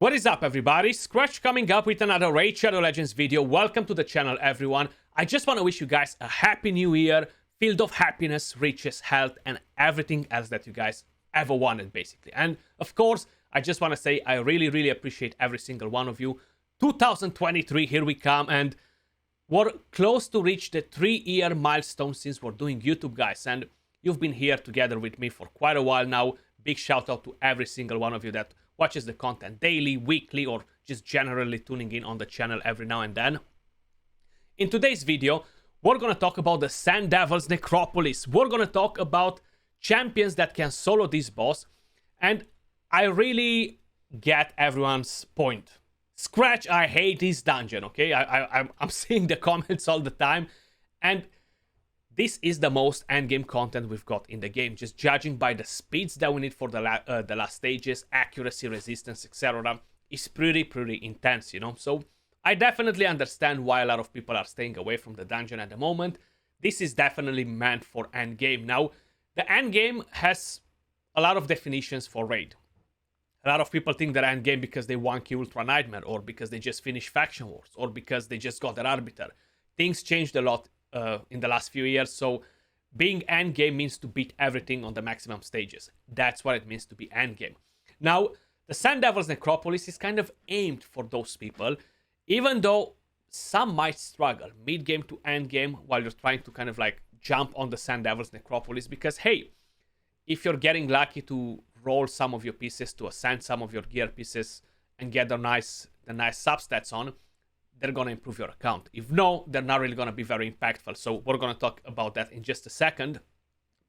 What is up, everybody? Skratch coming up with another Raid Shadow Legends video. Welcome to the channel, everyone. I just want to wish you guys a happy new year, filled of happiness, riches, health, and everything else that you guys ever wanted, basically. And of course, I just want to say I really appreciate every single one of you. 2023, here we come, and we're close to reach the 3-year milestone since we're doing YouTube, guys. And you've been here together with me for quite a while now. Big shout out to every single one of you that watches the content daily, weekly, or just generally tuning in on the channel every now and then. In today's video, we're going to talk about the Sand Devil's Necropolis. We're going to talk about champions that can solo this boss. And I really get everyone's point. Skratch, I hate this dungeon, okay? I'm seeing the comments all the time. And this is the most endgame content we've got in the game, just judging by the speeds that we need for the last stages, accuracy, resistance, etc. is pretty intense, you know? So I definitely understand why a lot of people are staying away from the dungeon at the moment. This is definitely meant for endgame. Now, the endgame has a lot of definitions for Raid. A lot of people think that endgame because they won Key Ultra Nightmare, or because they just finished Faction Wars, or because they just got their Arbiter. Things changed a lot in the last few years, so being endgame means to beat everything on the maximum stages. That's what it means to be endgame. Now, the Sand Devil's Necropolis is kind of aimed for those people, even though some might struggle mid-game to endgame while you're trying to kind of like jump on the Sand Devil's Necropolis, because hey, if you're getting lucky to roll some of your pieces, to ascend some of your gear pieces and get the nice substats on, they're going to improve your account. If no, they're not really going to be very impactful. So we're going to talk about that in just a second.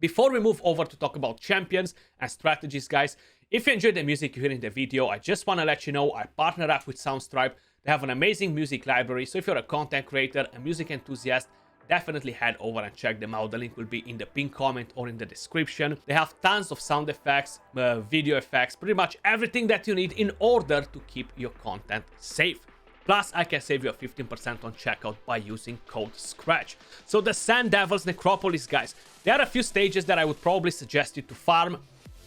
Before we move over to talk about champions and strategies, guys, if you enjoyed the music you hear in the video, I just want to let you know I partner up with Soundstripe. They have an amazing music library. So if you're a content creator, a music enthusiast, definitely head over and check them out. The link will be in the pinned comment or in the description. They have tons of sound effects, video effects, pretty much everything that you need in order to keep your content safe. Plus, I can save you a 15% on checkout by using code SKRATCH. So the Sand Devil's Necropolis, guys, there are a few stages that I would probably suggest you to farm,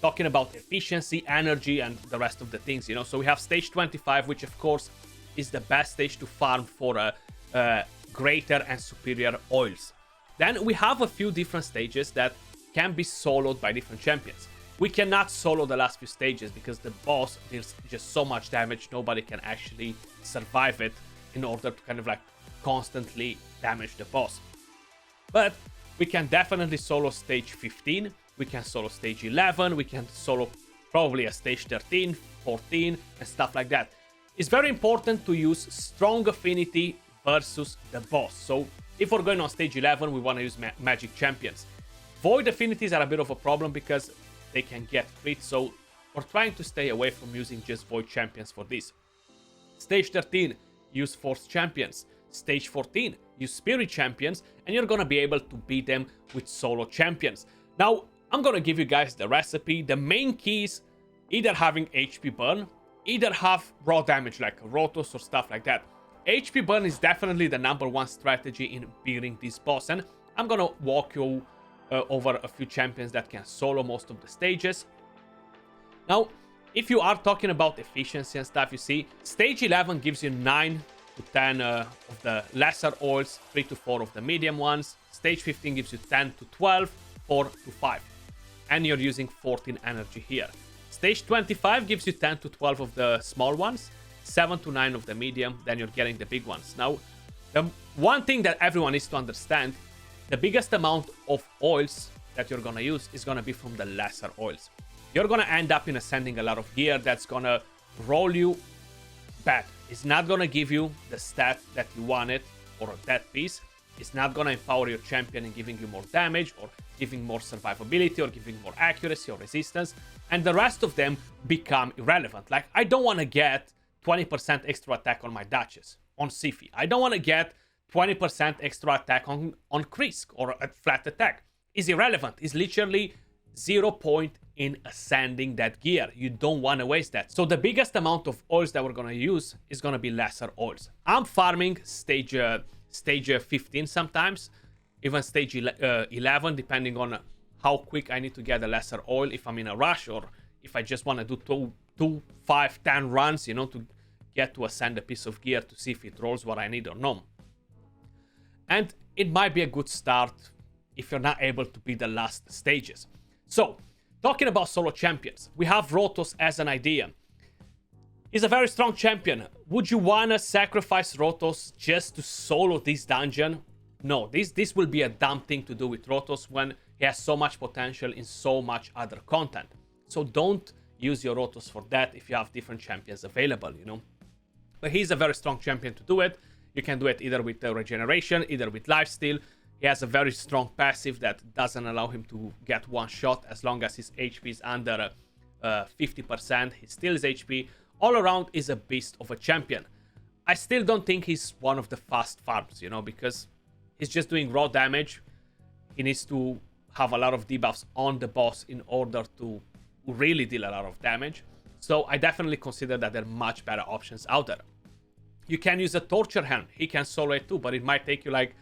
talking about efficiency, energy, and the rest of the things, you know. So we have stage 25, which of course is the best stage to farm for greater and superior oils. Then we have a few different stages that can be soloed by different champions. We cannot solo the last few stages because the boss deals just so much damage, nobody can actually survive it in order to kind of like constantly damage the boss. But we can definitely solo stage 15, we can solo stage 11, we can solo probably a stage 13, 14, and stuff like that. It's very important to use strong affinity versus the boss. So if we're going on stage 11, we want to use magic champions. Void affinities are a bit of a problem because they can get crit, so we're trying to stay away from using just void champions for this. Stage 13, use force champions. Stage 14, use spirit champions, and you're gonna be able to beat them with solo champions. Now, I'm gonna give you guys the recipe. The main key is either having HP burn, either have raw damage like Rotos or stuff like that. HP burn is definitely the #1 strategy in beating this boss, and I'm gonna walk you over a few champions that can solo most of the stages. Now, if you are talking about efficiency and stuff, you see, stage 11 gives you 9 to 10 of the lesser oils, 3 to 4 of the medium ones. Stage 15 gives you 10 to 12, 4 to 5. And you're using 14 energy here. Stage 25 gives you 10 to 12 of the small ones, 7 to 9 of the medium, then you're getting the big ones. Now, the one thing that everyone needs to understand, the biggest amount of oils that you're gonna use is gonna be from the lesser oils. You're gonna end up in ascending a lot of gear that's gonna roll you bad. It's not gonna give you the stat that you wanted or that piece. It's not gonna empower your champion in giving you more damage or giving more survivability or giving more accuracy or resistance. And the rest of them become irrelevant. Like, I don't wanna get 20% extra attack on my Duchess, on Sifi. I don't wanna get 20% extra attack on Krisk or a flat attack. Is irrelevant. It's literally 0 point in ascending that gear. You don't want to waste that. So the biggest amount of oils that we're going to use is going to be lesser oils. I'm farming stage 15 sometimes, even stage 11, depending on how quick I need to get a lesser oil, if I'm in a rush or if I just want to do 2, 5, 10 runs, you know, to get to ascend a piece of gear to see if it rolls what I need or not. And it might be a good start if you're not able to beat the last stages. So, talking about solo champions, we have Rotos as an idea. He's a very strong champion. Would you wanna sacrifice Rotos just to solo this dungeon? No, this will be a dumb thing to do with Rotos when he has so much potential in so much other content. So don't use your Rotos for that if you have different champions available, you know. But he's a very strong champion to do it. You can do it either with regeneration, either with lifesteal. He has a very strong passive that doesn't allow him to get one shot as long as his HP is under 50%. He still is HP. All around is a beast of a champion. I still don't think he's one of the fast farms, you know, because he's just doing raw damage. He needs to have a lot of debuffs on the boss in order to really deal a lot of damage. So I definitely consider that there are much better options out there. You can use a Torture Helm. He can solo it too, but it might take you like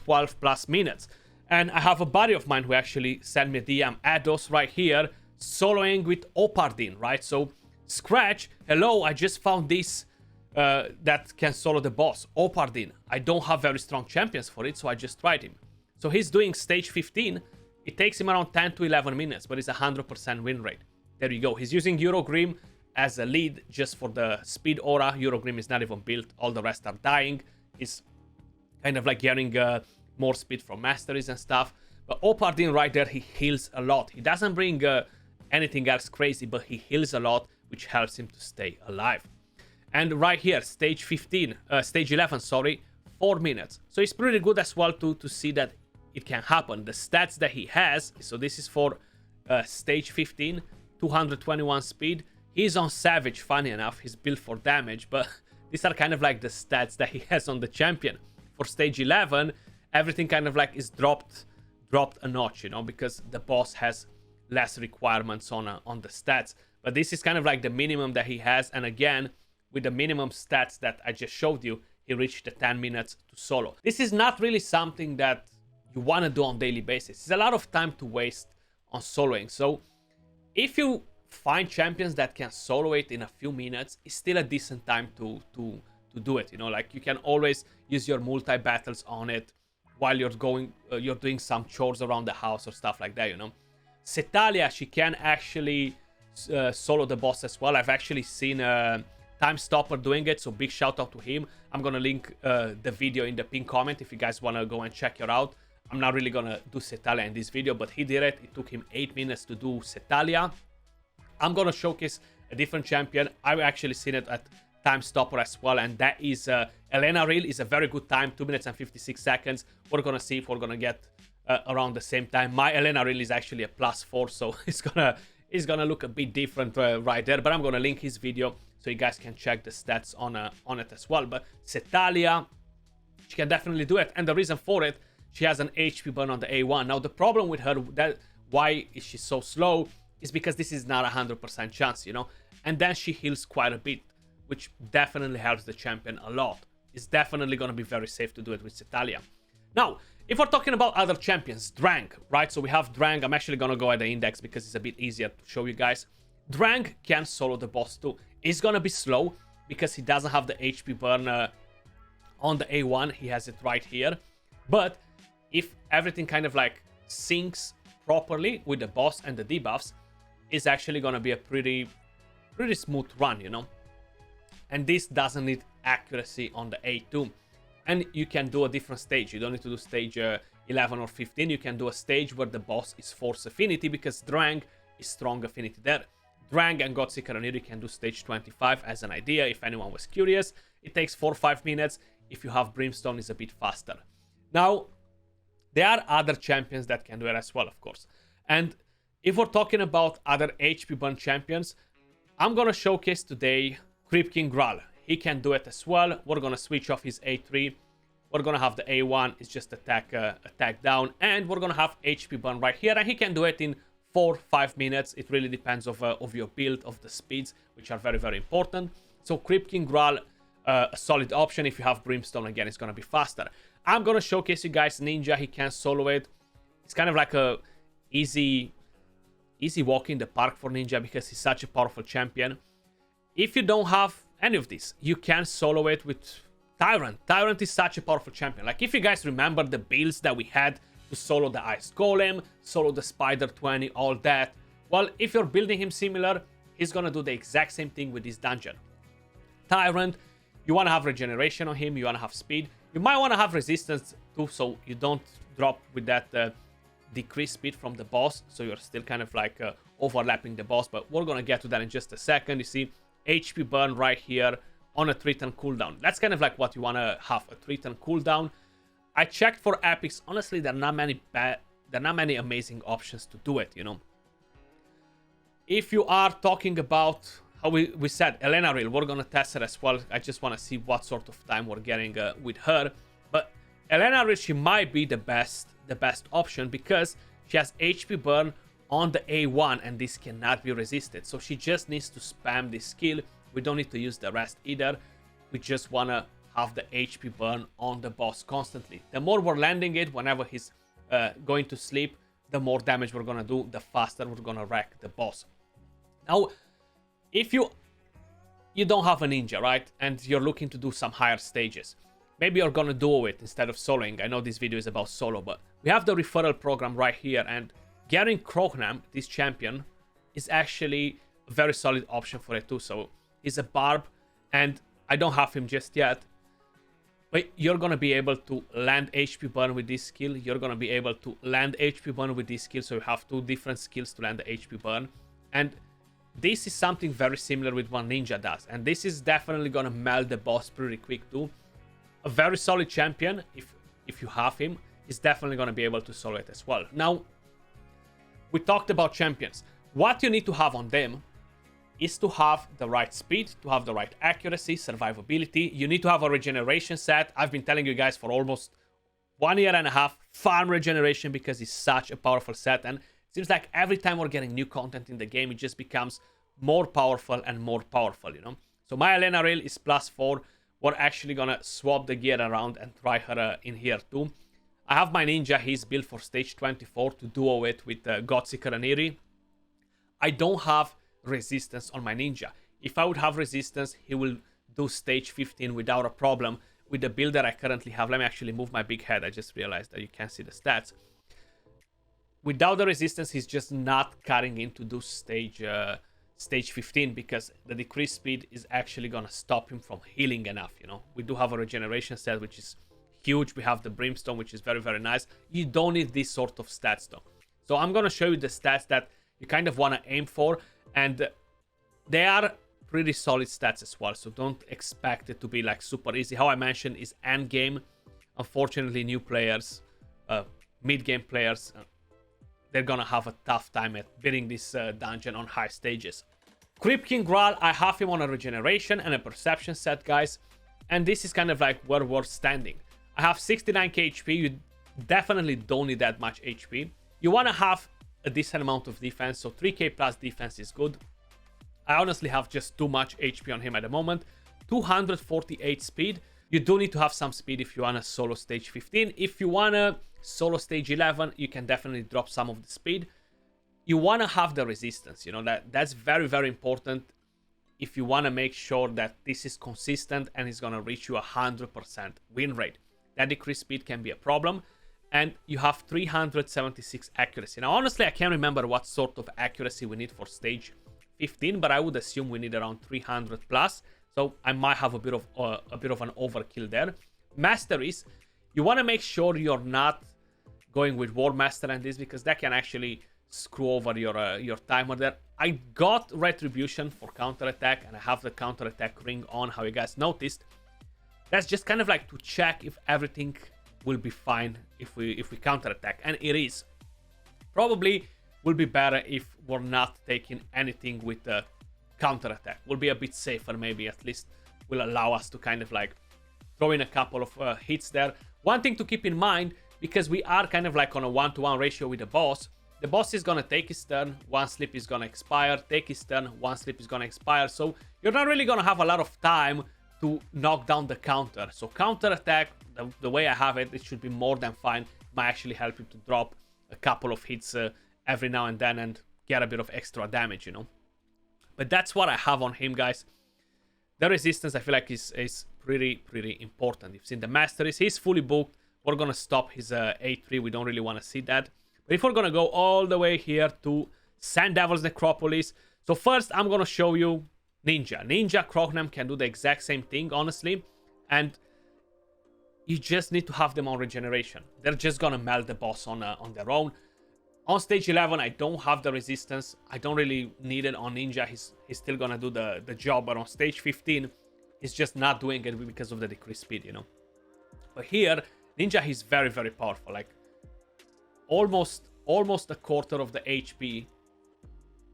12 plus minutes. And I have a buddy of mine who actually sent me a DM, Ados right here, soloing with Opardin, right? So Skratch, hello, I just found this that can solo the boss, Opardin. I don't have very strong champions for it, so I just tried him. So he's doing stage 15. It takes him around 10 to 11 minutes, but it's a 100% win rate. There you go. He's using Eurogrim as a lead just for the speed aura. Eurogrim is not even built. All the rest are dying. He's kind of like getting more speed from masteries and stuff. But Opardin right there, he heals a lot. He doesn't bring anything else crazy, but he heals a lot, which helps him to stay alive. And right here, stage 11, sorry, 4 minutes. So it's pretty good as well to see that it can happen. The stats that he has, so this is for stage 15, 221 speed. He's on Savage, funny enough. He's built for damage, but these are kind of like the stats that he has on the champion. For stage 11, everything kind of like is dropped a notch, you know, because the boss has less requirements on the stats. But this is kind of like the minimum that he has. And again, with the minimum stats that I just showed you, he reached the 10 minutes to solo. This is not really something that you want to do on a daily basis. It's a lot of time to waste on soloing. So if you find champions that can solo it in a few minutes, it's still a decent time to do it. You know, like you can always use your multi battles on it while you're doing some chores around the house or stuff like that, you know. Setalia, she can actually solo the boss as well. I've actually seen Time Stopper doing it, so big shout out to him. I'm gonna link the video in the pinned comment if you guys wanna go and check it out. I'm not really gonna do Setalia in this video, but he did it. It took him 8 minutes to do Setalia. I'm gonna showcase a different champion. I've actually seen it at Time Stopper as well, and that is Elena Reel. Is a very good time, 2 minutes and 56 seconds. We're gonna see if we're gonna get around the same time. My Elena Reel is actually a +4, so it's gonna look a bit different right there. But I'm gonna link his video so you guys can check the stats on it as well. But Setalia, she can definitely do it, and the reason for it, she has an HP burn on the A1. Now the problem with her, that why is she so slow, is because this is not 100% chance, you know. And then she heals quite a bit, which definitely helps the champion a lot. It's definitely gonna be very safe to do it with Setalia. Now, if we're talking about other champions, Drang, right? So we have Drang. I'm actually gonna go at the index because it's a bit easier to show you guys. Drang can solo the boss too. It's gonna be slow because he doesn't have the HP burn on the A1. He has it right here. But if everything kind of like syncs properly with the boss and the debuffs, it's actually gonna be a pretty smooth run, you know. And this doesn't need accuracy on the A2. And you can do a different stage. You don't need to do stage 11 or 15. You can do a stage where the boss is Force Affinity, because Drang is strong affinity there. Drang and Godseeker and you can do stage 25 as an idea, if anyone was curious. It takes 4 or 5 minutes. If you have Brimstone, it's a bit faster. Now, there are other champions that can do it as well, of course. And if we're talking about other HP burn champions, I'm gonna showcase today Creep King Graal. He can do it as well. We're gonna switch off his A3. We're gonna have the A1, it's just attack down, and we're gonna have HP burn right here, and he can do it in 4-5 minutes. It really depends of your build, of the speeds, which are very important. So Creep King Graal, a solid option. If you have Brimstone, again, it's gonna be faster. I'm gonna showcase you guys Ninja. He can solo it. It's kind of like a easy walk in the park for Ninja because he's such a powerful champion. If you don't have any of this, you can solo it with Tyrant. Tyrant is such a powerful champion. Like, if you guys remember the builds that we had to solo the Ice Golem, solo the Spider 20, all that, well, if you're building him similar, he's gonna do the exact same thing with this dungeon. Tyrant, you want to have regeneration on him, you want to have speed. You might want to have resistance too, so you don't drop with that decreased speed from the boss, so you're still kind of like overlapping the boss, but we're gonna get to that in just a second. You see HP burn right here on a 3-turn cooldown. That's kind of like what you want to have, a 3-turn cooldown. I checked for epics. Honestly, there are not many amazing options to do it, you know. If you are talking about how we said Elena Reel, we're gonna test her as well. I just want to see what sort of time we're getting with her. But Elena Reel, she might be the best option because she has HP burn on the A1 and this cannot be resisted. So she just needs to spam this skill. We don't need to use the rest either. We just want to have the HP burn on the boss constantly. The more we're landing it whenever he's going to sleep, the more damage we're gonna do, the faster we're gonna wreck the boss. Now, if you don't have a ninja, right, and you're looking to do some higher stages, maybe you're gonna duo it instead of soloing. I know this video is about solo, but we have the referral program right here, and getting Krognam, this champion, is actually a very solid option for it too. So he's a barb, and I don't have him just yet, but you're gonna be able to land HP burn with this skill. You're gonna be able to land HP burn with this skill, so you have two different skills to land the HP burn, and this is something very similar with what Ninja does, and this is definitely gonna melt the boss pretty quick too. A very solid champion, if you have him, is definitely gonna be able to solo it as well. Now, we talked about champions. What you need to have on them is to have the right speed, to have the right accuracy, survivability. You need to have a regeneration set. I've been telling you guys for almost 1.5 years, farm regeneration because it's such a powerful set, and it seems like every time we're getting new content in the game, it just becomes more powerful and more powerful, you know? So my Elena Reel is +4. We're actually gonna swap the gear around and try her in here too. I have my ninja. He's built for stage 24 to duo it with Godseeker and Eerie. I don't have resistance on my ninja. If I would have resistance, he will do stage 15 without a problem with the build that I currently have. Let me actually move my big head. I just realized that you can't see the stats. Without the resistance, he's just not cutting in to do stage 15 because the decreased speed is actually gonna stop him from healing enough, you know. We do have a regeneration set, which is huge. We have the brimstone, which is very, very nice. You don't need this sort of stats though. So I'm gonna show you the stats that you kind of want to aim for, and they are pretty solid stats as well, so don't expect it to be like super easy. How I mentioned is end game. Unfortunately, new players, mid-game players, they're gonna have a tough time at beating this dungeon on high stages. Crypt King Graal, I have him on a regeneration and a perception set, guys, and this is kind of like where we're standing. I have 69k HP. You definitely don't need that much HP. You want to have a decent amount of defense, so 3k plus defense is good. I honestly have just too much HP on him at the moment. 248 speed. You do need to have some speed if you want to solo stage 15. If you want to solo stage 11, you can definitely drop some of the speed. You want to have the resistance, you know, that's very, very important if you want to make sure that this is consistent and it's going to reach you 100% win rate. That decreased speed can be a problem. And you have 376 accuracy. Now, honestly, I can't remember what sort of accuracy we need for stage 15, but I would assume we need around 300 plus. So I might have a bit of an overkill there. Masteries, you want to make sure you're not going with War Master and this, because that can actually screw over your timer there. I got Retribution for counterattack, and I have the counterattack ring on, how you guys noticed. That's just kind of like to check if everything will be fine if we counterattack, and it is. Probably will be better if we're not taking anything with the counterattack. Will be a bit safer, maybe, at least will allow us to kind of like throw in a couple of hits there. One thing to keep in mind, because we are kind of like on a 1-to-1 ratio with the boss is gonna take his turn, one sleep is gonna expire, take his turn, one sleep is gonna expire, so you're not really gonna have a lot of time to knock down the counter. So counterattack, the way I have it, it should be more than fine. Might actually help you to drop a couple of hits every now and then and get a bit of extra damage, you know. But that's what I have on him, guys. the resistance I feel like is pretty important. You've seen the masteries. He's fully booked. We're gonna stop his 8-3. We don't really want to see that. But if we're gonna go all the way here to Sand Devil's Necropolis, so first I'm gonna show you Ninja Crognam can do the exact same thing, honestly, and you just need to have them on regeneration. They're just gonna melt the boss on their own. On stage 11, I don't have the resistance. I don't really need it on Ninja. He's still gonna do the job, but on stage 15, he's just not doing it because of the decreased speed, you know. But here, Ninja, he's very, very powerful. Like, almost a quarter of the HP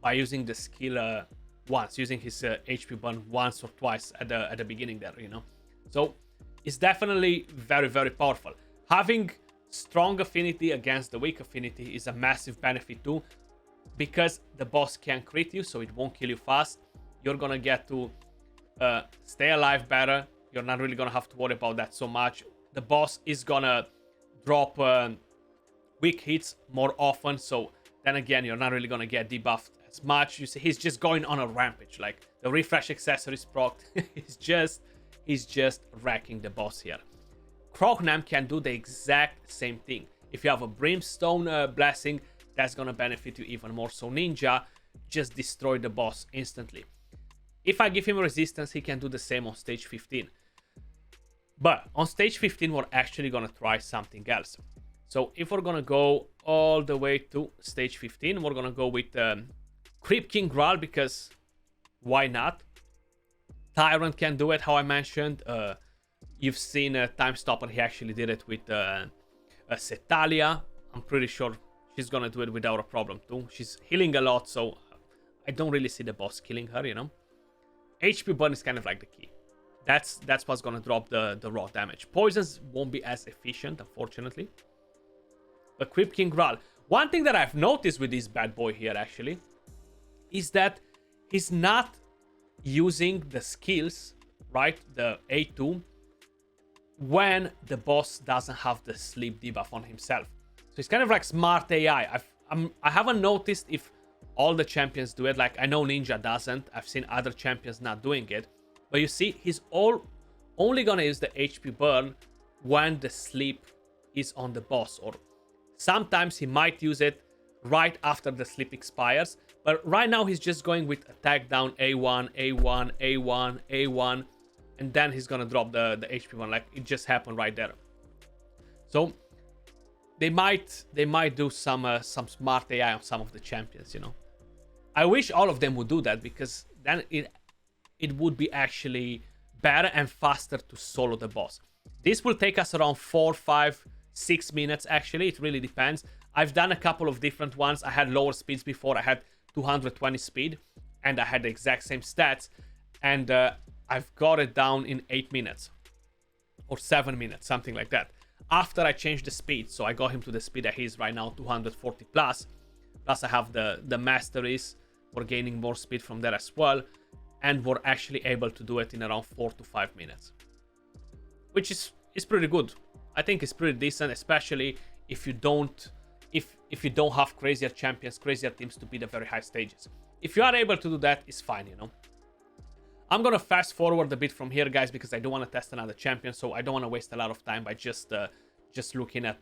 by using the skill once, using his HP burn once or twice at the beginning there, you know. So it's definitely very, very powerful. Having strong affinity against the weak affinity is a massive benefit too, because the boss can crit you, so it won't kill you fast. You're gonna get to stay alive better. You're not really gonna have to worry about that so much. The boss is gonna drop weak hits more often, so then again, you're not really gonna get debuffed as much. You see, he's just going on a rampage. Like, the refresh accessories proc, he's just wrecking the boss here. Crognam can do the exact same thing. If you have a Brimstone Blessing, that's gonna benefit you even more. So Ninja just destroyed the boss instantly. If I give him resistance, he can do the same on stage 15. But on stage 15, we're actually gonna try something else. So if we're gonna go all the way to stage 15, we're gonna go with Crypt King Graal, because why not? Tyrant can do it, how I mentioned. You've seen Time Stopper, he actually did it with Setalia. I'm pretty sure she's gonna do it without a problem too. She's healing a lot, so I don't really see the boss killing her, you know. HP burn is kind of like the key. That's what's gonna drop the raw damage. Poisons won't be as efficient, unfortunately. But Crypt King Graal. One thing that I've noticed with this bad boy here, actually, is that he's not using the skills, right? The A2, when the boss doesn't have the sleep debuff on himself. So it's kind of like smart AI. I haven't noticed if all the champions do it. Like, I know Ninja doesn't. I've seen other champions not doing it. But you see, he's only gonna use the HP burn when the sleep is on the boss, or sometimes he might use it right after the sleep expires. But right now he's just going with attack down A1, A1, A1, A1, and then he's gonna drop the HP burn. Like, it just happened right there. So they might do some smart AI on some of the champions, you know. I wish all of them would do that, because then it would be actually better and faster to solo the boss. This will take us around 4, 5, 6 minutes, actually. It really depends. I've done a couple of different ones. I had lower speeds before. I had 220 speed, and I had the exact same stats. And I've got it down in 8 minutes. Or 7 minutes, something like that. After I changed the speed, so I got him to the speed that he is right now, 240 plus. Plus I have the masteries. We're gaining more speed from there as well. And we're actually able to do it in around 4 to 5 minutes. Which is pretty good. I think it's pretty decent, especially if you don't have crazier champions, crazier teams to beat the very high stages. If you are able to do that, it's fine, you know. I'm gonna fast forward a bit from here, guys, because I don't want to test another champion, so I don't want to waste a lot of time by just looking at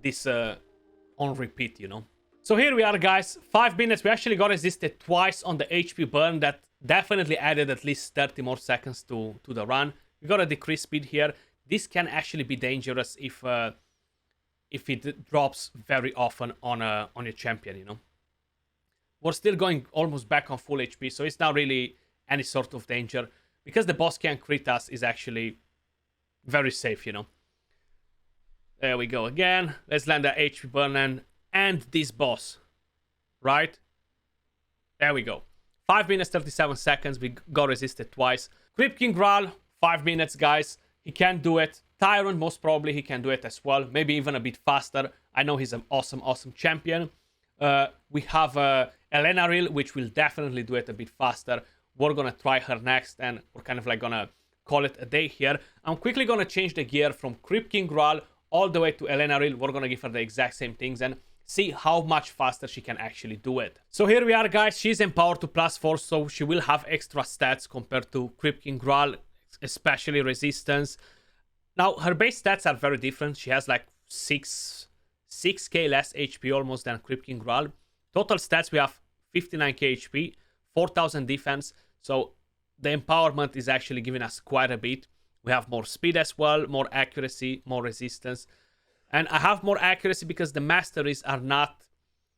this on repeat, you know. So here we are, guys. 5 minutes. We actually got resisted twice on the HP burn. That definitely added at least 30 more seconds to the run. We got a decreased speed here. This can actually be dangerous if it drops very often on your champion, you know. We're still going almost back on full HP, so it's not really any sort of danger, because the boss can't crit us. Is actually very safe, you know. There we go again. Let's land the HP burn and end this boss, right? There we go. 5 minutes 37 seconds. We got resisted twice. Crypt King Graal, 5 minutes, guys. He can do it. Tyrant, most probably he can do it as well, maybe even a bit faster. I know he's an awesome champion. We have Elenaril, which will definitely do it a bit faster. We're gonna try her next, and we're kind of like gonna call it a day here. I'm quickly gonna change the gear from Crypt King Graal all the way to Elenaril. We're gonna give her the exact same things, and see how much faster she can actually do it. So here we are, guys. She's empowered to +4, so she will have extra stats compared to Crypt King Graal, especially resistance. Now, her base stats are very different. She has like 6k less HP almost than Crypt King Graal. Total stats, we have 59k HP, 4000 defense. So the empowerment is actually giving us quite a bit. We have more speed as well, more accuracy, more resistance. And I have more accuracy because the masteries are not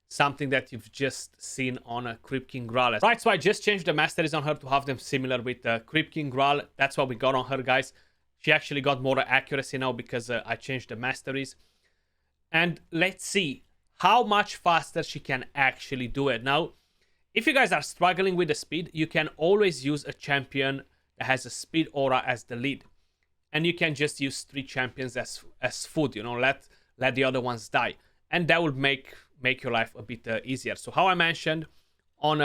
something that you've just seen on a Crypt King Graal. Right, so I just changed the masteries on her to have them similar with Crypt King Graal. That's what we got on her, guys. She actually got more accuracy now because I changed the masteries. And let's see how much faster she can actually do it. Now, if you guys are struggling with the speed, you can always use a champion that has a speed aura as the lead. And you can just use 3 champions as food, you know, let the other ones die. And that will make your life a bit easier. So how I mentioned, on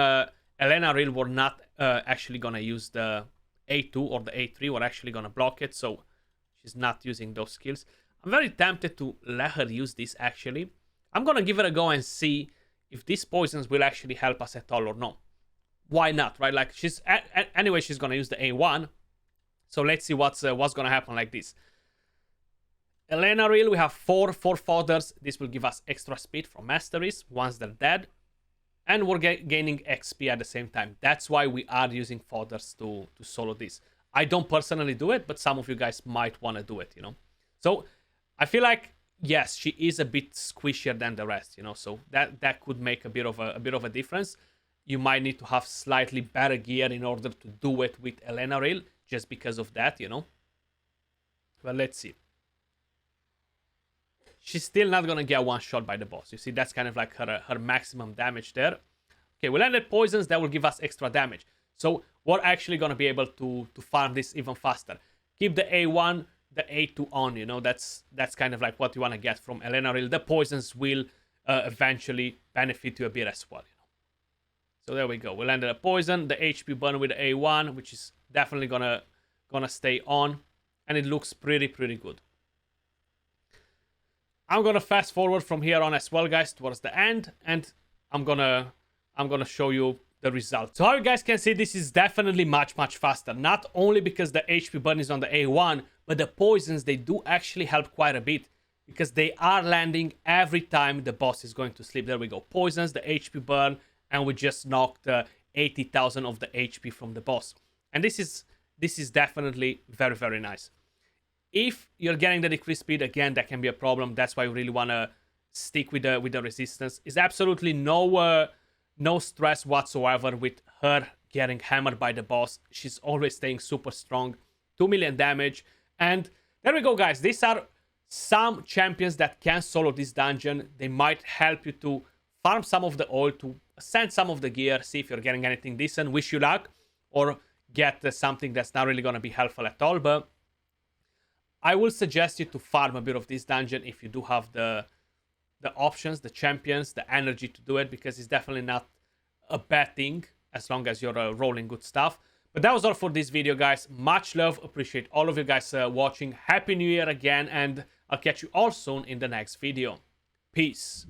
Elena Reel, we're not actually going to use the A2 or the A3. We're actually going to block it. So she's not using those skills. I'm very tempted to let her use this, actually. I'm going to give it a go and see if these poisons will actually help us at all or not. Why not, right? Like, anyway, she's going to use the A1. So let's see what's going to happen like this. Elena Reel, we have 4 fodders. This will give us extra speed from masteries once they're dead. And we're gaining XP at the same time. That's why we are using fodders to solo this. I don't personally do it, but some of you guys might want to do it, you know. So I feel like, yes, she is a bit squishier than the rest, you know. So that could make a bit of a difference. You might need to have slightly better gear in order to do it with Elena Reel, just because of that, you know. Well, let's see. She's still not going to get one shot by the boss. You see, that's kind of like her maximum damage there. Okay, we landed poisons. That will give us extra damage. So we're actually going to be able to farm this even faster. Keep the A1, the A2 on, you know. That's kind of like what you want to get from Elena Reel. The poisons will eventually benefit you a bit as well, you know. So there we go. We landed a poison. The HP burn with the A1, which is definitely gonna stay on, and it looks pretty good. I'm gonna fast forward from here on as well, guys, towards the end, and I'm gonna show you the result. So how you guys can see, this is definitely much faster. Not only because the HP burn is on the A1, but the poisons, they do actually help quite a bit because they are landing every time the boss is going to sleep. There we go. Poisons, the HP burn, and we just knocked 80,000 of the HP from the boss. And this is definitely very nice. If you're getting the decreased speed, again, that can be a problem. That's why you really want to stick with the resistance. It's absolutely no stress whatsoever with her getting hammered by the boss. She's always staying super strong. 2 million damage. And there we go, guys. These are some champions that can solo this dungeon. They might help you to farm some of the oil, to send some of the gear, see if you're getting anything decent. Wish you luck. Or get something that's not really going to be helpful at all. But I will suggest you to farm a bit of this dungeon if you do have the options, the champions, the energy to do it, because it's definitely not a bad thing as long as you're rolling good stuff. But that was all for this video, guys. Much love. Appreciate all of you guys watching. Happy New Year again, and I'll catch you all soon in the next video. Peace.